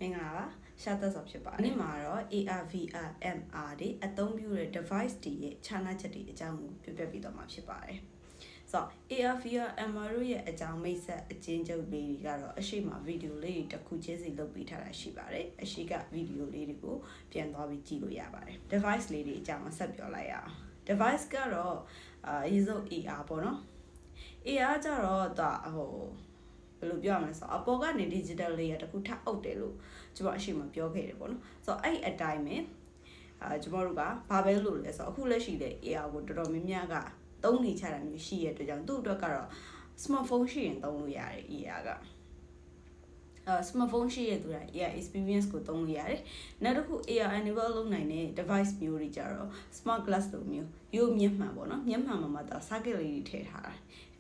မင်္ဂလာပါရှာသက်စောဖြစ်ပါတယ်ဒီမှာတော့ AR VR MR တွေအသုံးပြုတဲ့ device တွေရဲ့ခြားနားချက်တွေအကြောင်းကိုပြပြပေးတော့မှာဖြစ်ပါတယ်ဆိုတော့ AR VR MR တို့ရဲ့အကြောင်းမိတ်ဆက်အချင်းချုပ်လေးတွေကတော့အရှိမဗီဒီယိုလေးတွေတစ်ခုချင်းစီလုပ်ပေးထားတာရှိပါတယ်အရှိကဗီဒီယိုလေးတွေကိုပြန်သွားပြီးကြည့်လို့ရပါတယ် device လေးတွေအကြောင်းဆက်ပြောလိုက်ရအောင် device ကတော့ရေးစုပ် AR ပေါ့နော် AR ကြတော့ဘယ်လိုပြောရမလဲဆိုတော့အပေါ်ကနေ digital layer တခုထပ်အုပ်တယ်လို့ကျွန်တော်အရှိမပြောခဲ့တယ်ပေါ့နော်ဆိုတော့အဲ့အတိုင်းပဲကျွန်တော်တို့ကဘာပဲလို့လဲဆိုတော့အခုလက်ရှိတဲ့ AR ကိုတော်တော်များများကသုံးနေချတာမျိုးရှိရတဲ့အတွက်ကြောင့်သူ့အတွက်ကတော့ smartphone ရှိရင်သုံးလို့ရတယ် AR ကsmartphone ရှိရတဲ့သူက AR experience ကိုသုံးလို့ရတယ်နောက်တစ်ခု AR enable လုပ်နိုင်တဲ့ device မျိုးတွေကြတော့ smart glass လိုမျိုးရိုးမျက်မှန်ပေါ့နော်မျက်မှန်မှာတော့ circuit လေးတွေထည့်ထားတာ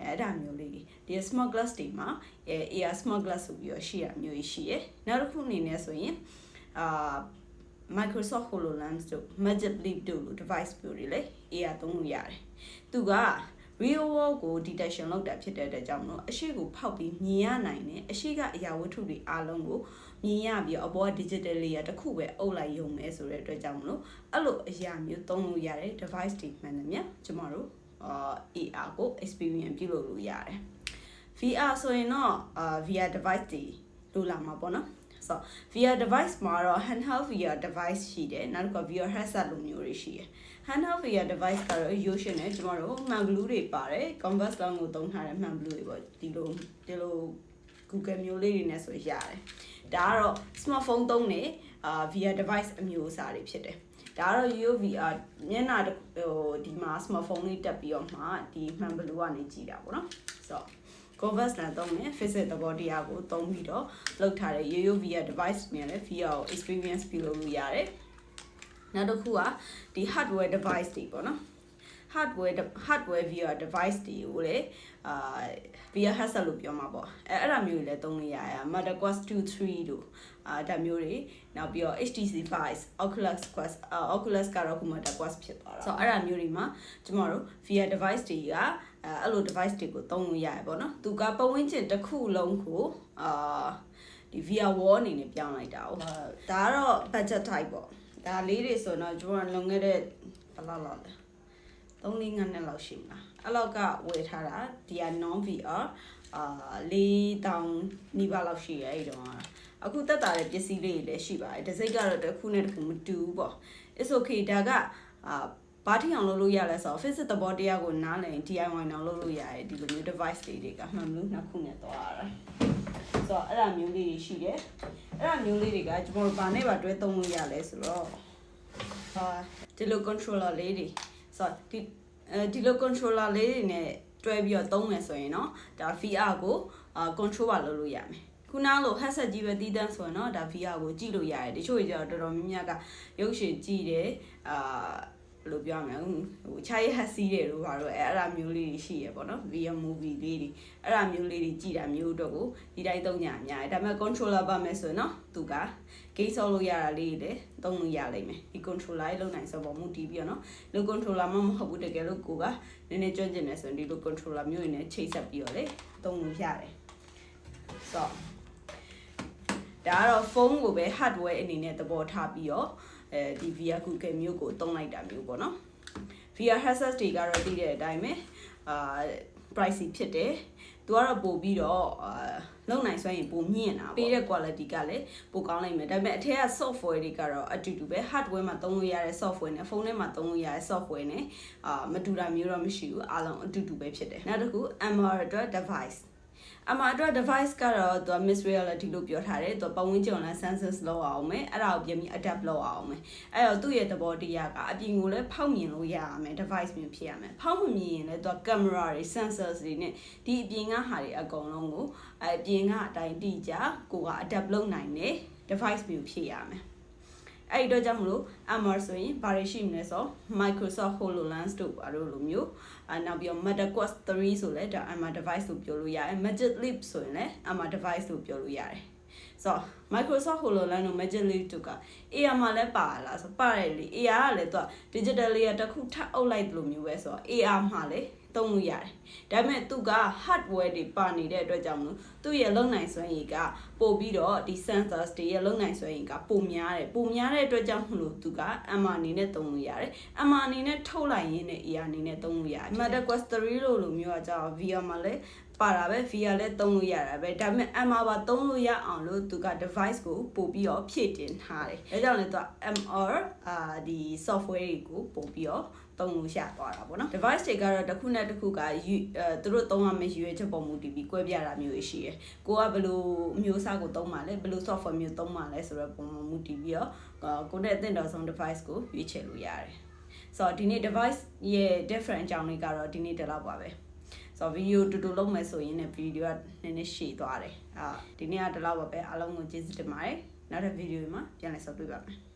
အဲ့ဒါမျိုးလေးတွေဒီ smart glass တွေမှာAR smart glass ဆိုပြီးတော့ရှိရမျိုးကြီးရှိရနောက်တစ်ခုအနေနဲ့ဆိုရင်Microsoft HoloLens တို့ Magic Leap တို့လို device မျိုးတွေလေ AR သုံးလို့ရတယ်သူကreal world ကို detection လုပ်တာဖြစ်တဲ့အတွက်ကြောင့်မလို့အရှိကိုဖောက်ပြီးမြင်ရနိုင်တယ်အရှိကအရာဝတ္ထုတွေအားလုံးကိုမြင်ရပြီးအပေါ် digital layer တစ်ခုပဲအုပ်လိုက်ရုံပဲဆိုတဲ့အတွက်ကြောင့်မလို့အဲ့လိုအရာမျိုးသုံးလို့ရတယ် device တွေမှန်တယ်မြတ်ကျမတို့AR ကို experience ပြုလုပ်လို့ရတယ် VR ဆိုရင်တော့VR device တွေလိုလာမှာပေါ့နော်ဆိုတော့ VR device မှာတော့ handheld VR device ရှိတယ်နောက်တစ်ခါ VR headset လိုမျိုးတွေရှိတယ် handheld VR device ကတော့ရုပ်ရှင်နဲ့ကျမတို့မှန်ဘလူးတွေပါတယ် converse လောင်းကိုသုံးထားတဲ့မှန်ဘလူးတွေပေါ့ဒီလို Google မျိုးလေးတွေနဲ့ဆိုရတယ်ဒါကတော့ smartphone သုံးနေVR device အမျိုးအစားတွေဖြစ်တယ်ဒါကတော့ VR မျက်နှာဒီမှာ smartphone လေးတက်ပြီးတော့မှဒီမှန်ဘလူးကနေကြည့်တာပေါ့နော်ဆိုတော့Converse လာသုံးတယ် physics သဘောတရားကိုသုံးပြီးတော့လုပ်ထားတဲ့ရိုး VR device နဲ့လည်း VR ကို experience ပြုလုပ်လို့ရတယ်နောက်တစ်ခုကဒီ hardware device တွေပေါ့နော် hardware VR device တွေကိုလည်းVR headset လို့ပြောမှာပေါ့အဲ့ဒါမျိုးတွေလည်းသုံးလို့ရတယ် Meta Quest 2 3တို့ဒါမျိုးတွေနောက်ပြီးတော့ HTC Vive Oculus Quest Oculus ကတော့ခု Meta Quest ဖြစ်သွားတာဆိုတော့အဲ့ဒါမျိုးတွေမှာကျမတို့ VR device တွေကအဲ့လို device တွေကိုသုံးလို့ရတယ်ပေါ့နော်သူကပတ်ဝန်းကျင်တစ်ခုလုံးကိုဒီ VR wall အနေနဲ့ပြောင်းလိုက်တာဒါကတော့ budget type ပေါ့ဒါလေးတွေဆိုတော့ကျွန်တော်လွန်ခဲ့တဲ့ဘယ်လောက်လဲ3-5နှစ်လောက်ရှိမှာအဲ့လောက်ကဝယ်ထားတာဒီက non VR 4000နီးပါးလောက်ရှိရဲ့အဲ့တော့အခုတက်တာတဲ့ပစ္စည်းလေးတွေလည်းရှိပါတယ်တစ်စိတ်ကတော့တစ်ခုနဲ့တစ်ခုမတူဘူးပေါ့ it's okay ဒါကဘာထီအောင်လုပ်လို့ရလဲဆိုတော့ physics သဘောတရားကိုနားလည် DIY အောင်လုပ်လို့ရတယ်ဒီလိုမျိုး device တွေကမှန်လို့နှစ်ခုနဲ့သွားရတာဆိုတော့အဲ့ဒါမျိုးလေးတွေရှိတယ်အဲ့ဒါမျိုးလေးတွေကကျွန်တော်တို့ဗာနဲ့ပါတွဲသုံးလို့ရလဲဆိုတော့ဒီလို controller လေးတွေဆိုတော့ဒီလို controller လေးတွေနဲ့တွဲပြီးတော့သုံးမယ်ဆိုရင်เนาะဒါ VR ကိုcontrol ပါလုပ်လို့ရမယ်ခုနလို headset ကြီးပဲတီးတန်းဆိုရင်เนาะဒါ VR ကိုကြည့်လို့ရတယ်တချို့ကြီးတော့တော်တော်များများကရုပ်ရှင်ကြည့်တယ်ဘယ်လိုပြောရမလဲခြားရဟက်စီးတယ်လို့ပါတော့အဲ့ဒါမျိုးလေးတွေရှိရပေါ့နော် VR movie လေးတွေအဲ့ဒါမျိုးလေးတွေကြည့်တာမျိုးတော့ကိုဒီတိုင်းသုံးညာအများတယ်ဒါပေမဲ့ controller ပါမယ်ဆိုရင်နော်သူက game ဆော့လို့ရတာလေးတွေသုံးလို့ရလိမ့်မယ်ဒီ controller လေးလုံနိုင်ဆိုပေါ်မူတည်ပြီးတော့နော်ဒီ controller မဟုတ်ဘူးတကယ်လို့ကိုကနည်းနည်းကျွမ်းကျင်နေဆိုရင်ဒီလို controller မျိုးတွေနဲ့ချိတ်ဆက်ပြီးတော့လေသုံးလို့ရတယ်ဆိုတော့ဒါကတော့ phone ကိုပဲ hardware အနေနဲ့သဘောထားပြီးတော့ဒီ VR Google မျိုးကိုသုံးလိုက်တာမျိုးပေါ့နော် VR headset တွေကတော့သိတဲ့အတိုင်းပဲpricey ဖြစ်တယ်သူကတော့ပို့ပြီးတော့လုံနိုင်စွမ်းရင်ပိုမြင့်တာပေါ့ပေးတဲ့ quality ကလည်းပိုကောင်းနိုင်မယ်ဒါပေမဲ့အထက်က software တွေကတော့အတူတူပဲ hardware မှာသုံးလို့ရတဲ့ software နဲ့ဖုန်းထဲမှာသုံးလို့ရတဲ့ software နဲ့မတူတာမျိုးတော့မရှိဘူးအားလုံးအတူတူပဲဖြစ်တယ်နောက်တစ်ခု MR အတွက် deviceအတွက် device ကတော့သူက mixed reality လို့ပြောထားတယ်သူကပတ်ဝန်းကျင်နဲ့ senses လောက်အောင်မယ်အဲ့ဒါကိုပြန်ပြီး adapt လုပ်အောင်မယ်အဲ့တော့သူ့ရဲ့သဘောတရားကအပြင်ကိုလည်းဖောက်မြင်လို့ရရမယ် device မျိုးဖြစ်ရမယ်ဖောက်မမြင်ရင်လည်းသူက camera တွေ sensors တွေနဲ့ဒီအပြင်ကဟာတွေအကုန်လုံးကိုအပြင်ကအတိုင်းတိကျကိုက adapt လုပ်နိုင်တဲ့ device မျိုးဖြစ်ရမယ်အဲ့တော့ကြောင့်မလို့ MR ဆိုရင်ဘာတွေရှိမလဲဆို Microsoft HoloLens တို့ဘာလို့လိုမျိုးနောက်ပြီးတော့ Meta Quest 3ဆိုလဲဒါ MR device လို့ပြောလို့ရတယ် Magic Leap ဆိုရင်လည်း MR device လို့ပြောလို့ရတယ်ဆိုတော့ Microsoft HoloLens တို့ Magic Leap တို့က AR မှာလည်းပါလားဆိုပါတယ်လေ AR ကလည်းသူက digital layer တစ်ခုထပ်အုပ်လိုက်လို့မျိုးပဲဆိုတော့ AR မှာလည်း သုံးလို့ရတယ်ဒါပေမဲ့သူက hardware တွေပါနေတဲ့အတွက်ကြောင့်မလို့သူ့ရဲ့လုံနိုင်စွမ်းရည်ကပို့ပြီးတော့ဒီ sensors တွေရဲ့လုံနိုင်စွမ်းရည်ကပိုများတဲ့အတွက်ကြောင့်မလို့သူက MR အနေနဲ့သုံးလို့ရတယ် MR အနေနဲ့ထုတ်လိုက်ရင်းနဲ့ AR အနေနဲ့သုံးလို့ရတယ်ဒီမှာ Quest 3လိုမျိုးကကြောက် VR မှာလည်းပါတာပဲ VR လည်းသုံးလို့ရတာပဲဒါပေမဲ့ MR ပါသုံးလို့ရအောင်လို့သူက device ကိုပို့ပြီးတော့ဖြည့်တင်ထားတယ်ဒါကြောင့်လည်းသူက MR ဒီ software တွေကိုပို့ပြီးတော့သုံးလို့ရသွားတာပေါ့နော် device တွေကတော့တစ်ခုနဲ့တစ်ခုကသူတို့သုံးရမယ့်ရွေးချက်ပေါ်မူတည်ပြီးကွဲပြားတာမျိုးရှိတယ်ကိုကဘယ်လိုမျိုးအစားကိုသုံးမှာလဲဘယ်လို software မျိုးသုံးမှာလဲဆိုတော့ပုံမူတည်ပြီးတော့ကိုနဲ့အသင့်တော်ဆုံး device ကိုရွေးချယ်လို့ရတယ်ဆိုတော့ဒီနေ့ device ရဲ့ different အကြောင်းလေးကတော့ဒီနေ့တလောက်ပါပဲဆိုတော့ video တူတူလုပ်မယ်ဆိုရင်လည်း video ကနည်းနည်းရှည်သွားတယ်ဒီနေ့ကတလောက်ပါပဲအားလုံးကိုကျေးဇူးတင်ပါတယ်နောက်တဲ့ video မှာပြန်လည်ဆုံတွေ့ပါမယ်